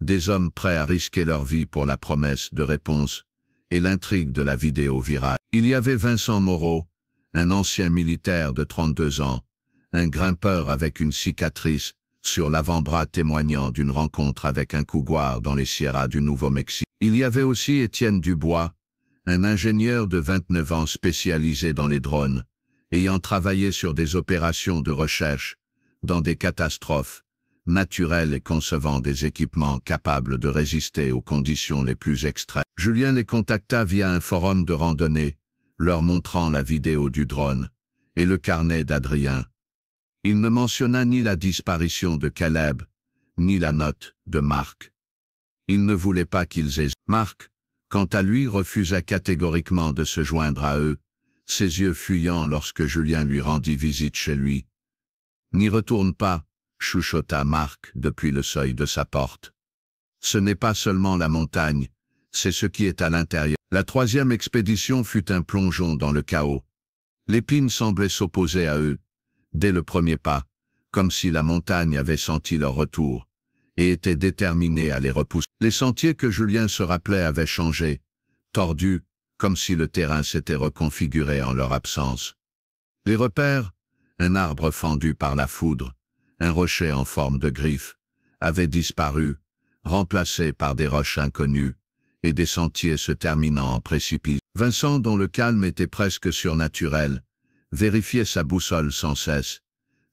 des hommes prêts à risquer leur vie pour la promesse de réponse et l'intrigue de la vidéo virale. Il y avait Vincent Moreau, un ancien militaire de 32 ans, un grimpeur avec une cicatrice sur l'avant-bras témoignant d'une rencontre avec un couguar dans les Sierras du Nouveau-Mexique. Il y avait aussi Étienne Dubois, un ingénieur de 29 ans spécialisé dans les drones, ayant travaillé sur des opérations de recherche, dans des catastrophes naturelles et concevant des équipements capables de résister aux conditions les plus extrêmes. Julien les contacta via un forum de randonnée, leur montrant la vidéo du drone et le carnet d'Adrien. Il ne mentionna ni la disparition de Caleb, ni la note de Marc. Il ne voulait pas qu'ils aient. Marc, quant à lui, refusa catégoriquement de se joindre à eux, ses yeux fuyants lorsque Julien lui rendit visite chez lui. « N'y retourne pas », chuchota Marc depuis le seuil de sa porte. « Ce n'est pas seulement la montagne, c'est ce qui est à l'intérieur. » La troisième expédition fut un plongeon dans le chaos. L'épine semblait s'opposer à eux, dès le premier pas, comme si la montagne avait senti leur retour, et était déterminée à les repousser. Les sentiers que Julien se rappelait avaient changé, tordus, comme si le terrain s'était reconfiguré en leur absence. Les repères, un arbre fendu par la foudre, un rocher en forme de griffe, avaient disparu, remplacés par des roches inconnues, et des sentiers se terminant en précipice. Vincent, dont le calme était presque surnaturel, vérifiait sa boussole sans cesse,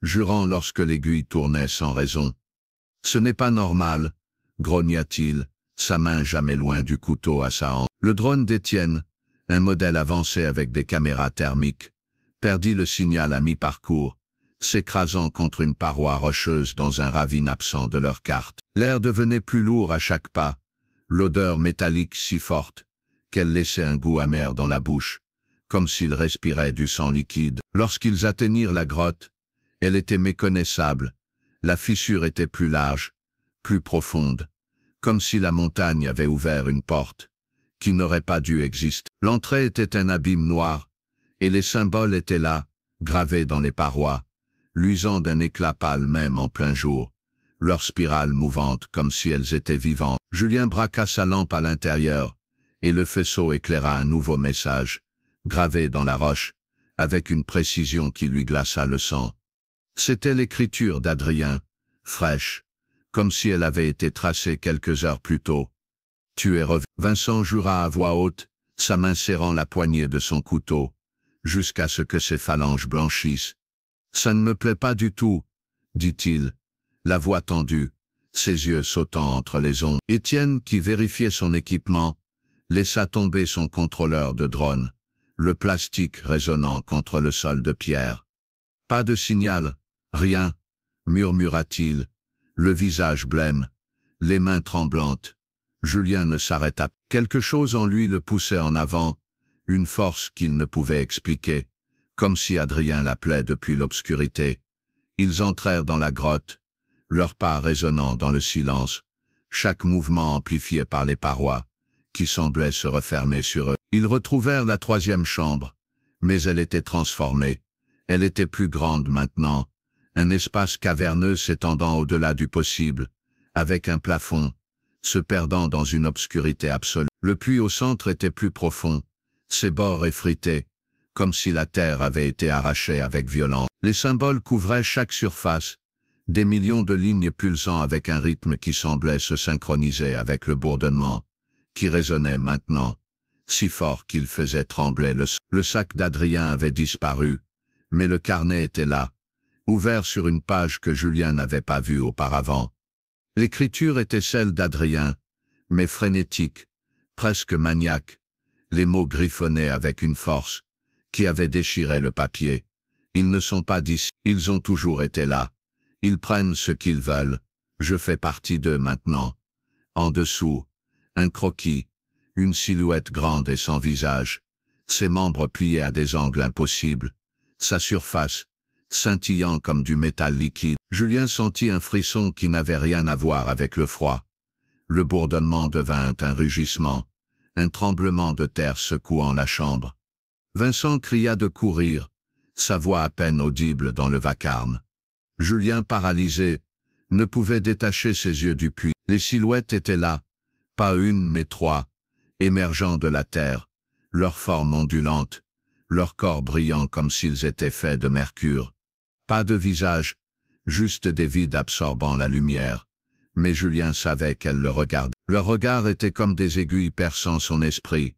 jurant lorsque l'aiguille tournait sans raison. « Ce n'est pas normal », grogna-t-il, sa main jamais loin du couteau à sa hanche. Le drone d'Étienne, un modèle avancé avec des caméras thermiques, perdit le signal à mi-parcours, s'écrasant contre une paroi rocheuse dans un ravin absent de leur carte. L'air devenait plus lourd à chaque pas, l'odeur métallique si forte qu'elle laissait un goût amer dans la bouche, comme s'ils respiraient du sang liquide. Lorsqu'ils atteignirent la grotte, elle était méconnaissable. La fissure était plus large, plus profonde, comme si la montagne avait ouvert une porte qui n'aurait pas dû exister. L'entrée était un abîme noir, et les symboles étaient là, gravés dans les parois, luisant d'un éclat pâle même en plein jour, leurs spirales mouvantes comme si elles étaient vivantes. Julien braqua sa lampe à l'intérieur, et le faisceau éclaira un nouveau message, gravé dans la roche, avec une précision qui lui glaça le sang. C'était l'écriture d'Adrien, fraîche, comme si elle avait été tracée quelques heures plus tôt. « Tu es revenu. » Vincent jura à voix haute, sa main serrant la poignée de son couteau, jusqu'à ce que ses phalanges blanchissent. « Ça ne me plaît pas du tout, » dit-il, la voix tendue, ses yeux sautant entre les ongles. Étienne, qui vérifiait son équipement, laissa tomber son contrôleur de drone, le plastique résonnant contre le sol de pierre. « Pas de signal, rien, » murmura-t-il, le visage blême, les mains tremblantes. Julien ne s'arrêta pas. Quelque chose en lui le poussait en avant, une force qu'il ne pouvait expliquer, comme si Adrien l'appelait depuis l'obscurité. Ils entrèrent dans la grotte, leurs pas résonnant dans le silence, chaque mouvement amplifié par les parois, qui semblaient se refermer sur eux. Ils retrouvèrent la troisième chambre, mais elle était transformée. Elle était plus grande maintenant, un espace caverneux s'étendant au-delà du possible, avec un plafond, se perdant dans une obscurité absolue. Le puits au centre était plus profond, ses bords effrités, comme si la terre avait été arrachée avec violence. Les symboles couvraient chaque surface, des millions de lignes pulsant avec un rythme qui semblait se synchroniser avec le bourdonnement, qui résonnait maintenant, si fort qu'il faisait trembler le sol. Le sac d'Adrien avait disparu, mais le carnet était là, ouvert sur une page que Julien n'avait pas vue auparavant. L'écriture était celle d'Adrien, mais frénétique, presque maniaque, les mots griffonnés avec une force, qui avait déchiré le papier. Ils ne sont pas d'ici, ils ont toujours été là. Ils prennent ce qu'ils veulent, je fais partie d'eux maintenant. En dessous, un croquis, une silhouette grande et sans visage, ses membres pliés à des angles impossibles, sa surface, scintillant comme du métal liquide. Julien sentit un frisson qui n'avait rien à voir avec le froid. Le bourdonnement devint un rugissement, un tremblement de terre secouant la chambre. Vincent cria de courir, sa voix à peine audible dans le vacarme. Julien, paralysé, ne pouvait détacher ses yeux du puits. Les silhouettes étaient là, pas une mais trois, émergeant de la terre, leurs formes ondulantes, leurs corps brillants comme s'ils étaient faits de mercure. Pas de visage, juste des vides absorbant la lumière. Mais Julien savait qu'elle le regardait. Leur regard était comme des aiguilles perçant son esprit,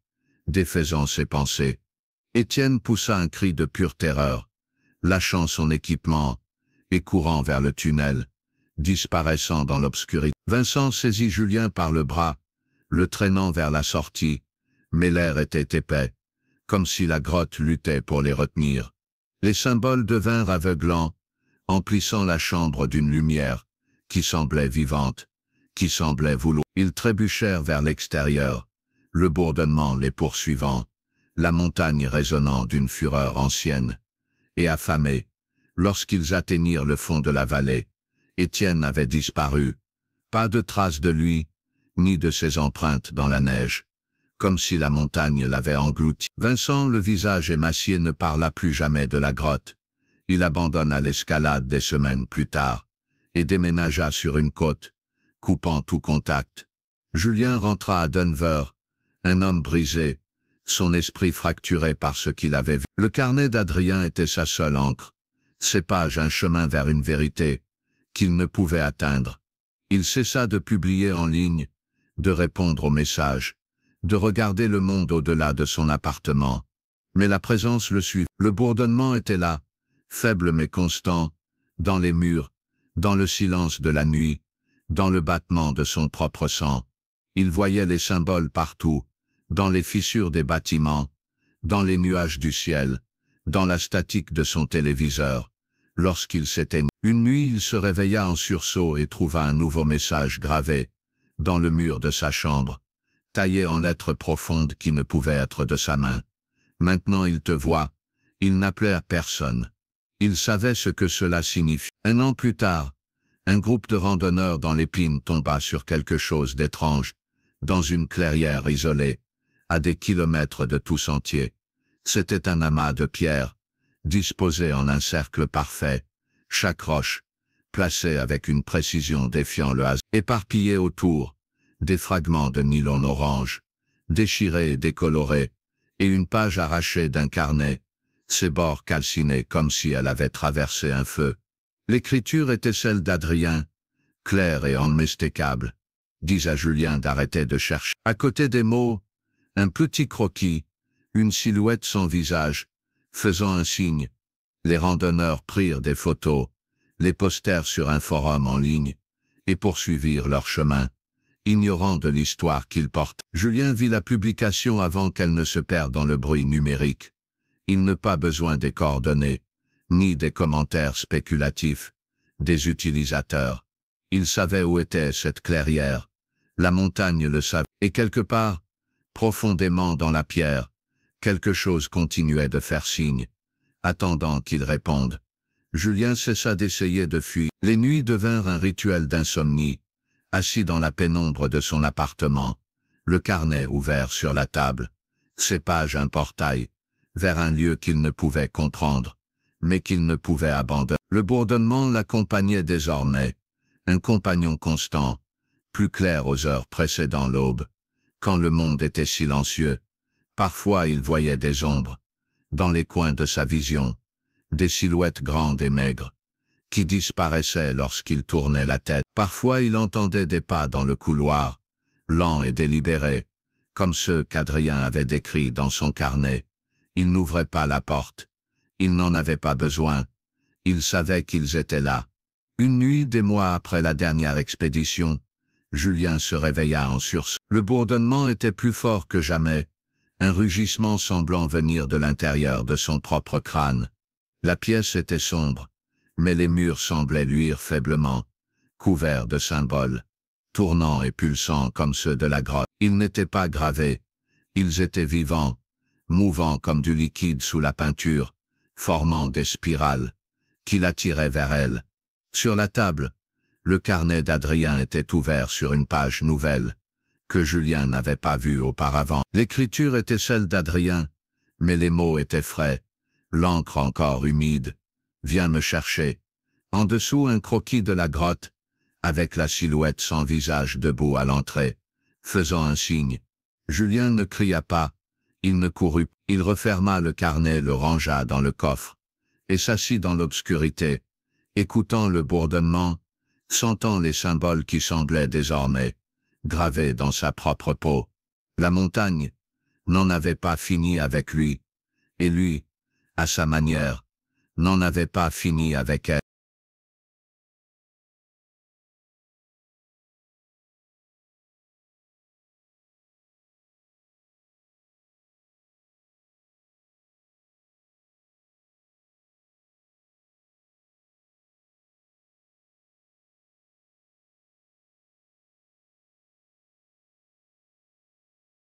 défaisant ses pensées. Étienne poussa un cri de pure terreur, lâchant son équipement, et courant vers le tunnel, disparaissant dans l'obscurité. Vincent saisit Julien par le bras, le traînant vers la sortie, mais l'air était épais, comme si la grotte luttait pour les retenir. Les symboles devinrent aveuglants, emplissant la chambre d'une lumière, qui semblait vivante, qui semblait vouloir. Ils trébuchèrent vers l'extérieur, le bourdonnement les poursuivant, la montagne résonnant d'une fureur ancienne. Et affamés, lorsqu'ils atteignirent le fond de la vallée, Étienne avait disparu. Pas de trace de lui, ni de ses empreintes dans la neige, comme si la montagne l'avait englouti. Vincent, le visage émacié, ne parla plus jamais de la grotte. Il abandonna l'escalade des semaines plus tard, et déménagea sur une côte, coupant tout contact. Julien rentra à Denver, un homme brisé, son esprit fracturé par ce qu'il avait vu. Le carnet d'Adrien était sa seule encre, ses pages un chemin vers une vérité qu'il ne pouvait atteindre. Il cessa de publier en ligne, de répondre aux messages, de regarder le monde au-delà de son appartement. Mais la présence le suivait. Le bourdonnement était là, faible mais constant, dans les murs, dans le silence de la nuit, dans le battement de son propre sang. Il voyait les symboles partout, dans les fissures des bâtiments, dans les nuages du ciel, dans la statique de son téléviseur, Lorsqu'il s'éteignit, une nuit il se réveilla en sursaut et trouva un nouveau message gravé dans le mur de sa chambre, taillé en lettres profondes qui ne pouvaient être de sa main. Maintenant il te voit. Il n'appelait à personne. Il savait ce que cela signifie. 1 an plus tard, un groupe de randonneurs dans l'épine tomba sur quelque chose d'étrange, dans une clairière isolée, à des kilomètres de tout sentier. C'était un amas de pierres, disposées en un cercle parfait, chaque roche, placée avec une précision défiant le hasard, éparpillée autour, des fragments de nylon orange, déchirés et décolorés, et une page arrachée d'un carnet, ses bords calcinés comme si elle avait traversé un feu. L'écriture était celle d'Adrien, claire et unmistakable. Dis à Julien d'arrêter de chercher. À côté des mots, un petit croquis, une silhouette sans visage, faisant un signe. Les randonneurs prirent des photos, les postèrent sur un forum en ligne, et poursuivirent leur chemin, ignorant de l'histoire qu'ils portent. Julien vit la publication avant qu'elle ne se perde dans le bruit numérique. Il n'a pas besoin des coordonnées, ni des commentaires spéculatifs, des utilisateurs. Il savait où était cette clairière. La montagne le savait, et quelque part, profondément dans la pierre, quelque chose continuait de faire signe, attendant qu'il réponde. Julien cessa d'essayer de fuir. Les nuits devinrent un rituel d'insomnie. Assis dans la pénombre de son appartement, le carnet ouvert sur la table, ses pages un portail, vers un lieu qu'il ne pouvait comprendre, mais qu'il ne pouvait abandonner. Le bourdonnement l'accompagnait désormais, un compagnon constant, plus clair aux heures précédant l'aube, quand le monde était silencieux. Parfois il voyait des ombres, dans les coins de sa vision, des silhouettes grandes et maigres, qui disparaissaient lorsqu'il tournait la tête. Parfois il entendait des pas dans le couloir, lents et délibérés, comme ceux qu'Adrien avait décrits dans son carnet. Il n'ouvrait pas la porte. Il n'en avait pas besoin. Il savait qu'ils étaient là. Une nuit, des mois après la dernière expédition, Julien se réveilla en sursaut. Le bourdonnement était plus fort que jamais, un rugissement semblant venir de l'intérieur de son propre crâne. La pièce était sombre, mais les murs semblaient luire faiblement, couverts de symboles, tournants et pulsants comme ceux de la grotte. Ils n'étaient pas gravés, ils étaient vivants, mouvant comme du liquide sous la peinture, formant des spirales, qui l'attiraient vers elle. Sur la table, le carnet d'Adrien était ouvert sur une page nouvelle, que Julien n'avait pas vue auparavant. L'écriture était celle d'Adrien, mais les mots étaient frais, l'encre encore humide. Viens me chercher. En dessous un croquis de la grotte, avec la silhouette sans visage debout à l'entrée, faisant un signe. Julien ne cria pas. Il ne courut, il referma le carnet, le rangea dans le coffre, et s'assit dans l'obscurité, écoutant le bourdonnement, sentant les symboles qui semblaient désormais gravés dans sa propre peau. La montagne n'en avait pas fini avec lui, et lui, à sa manière, n'en avait pas fini avec elle.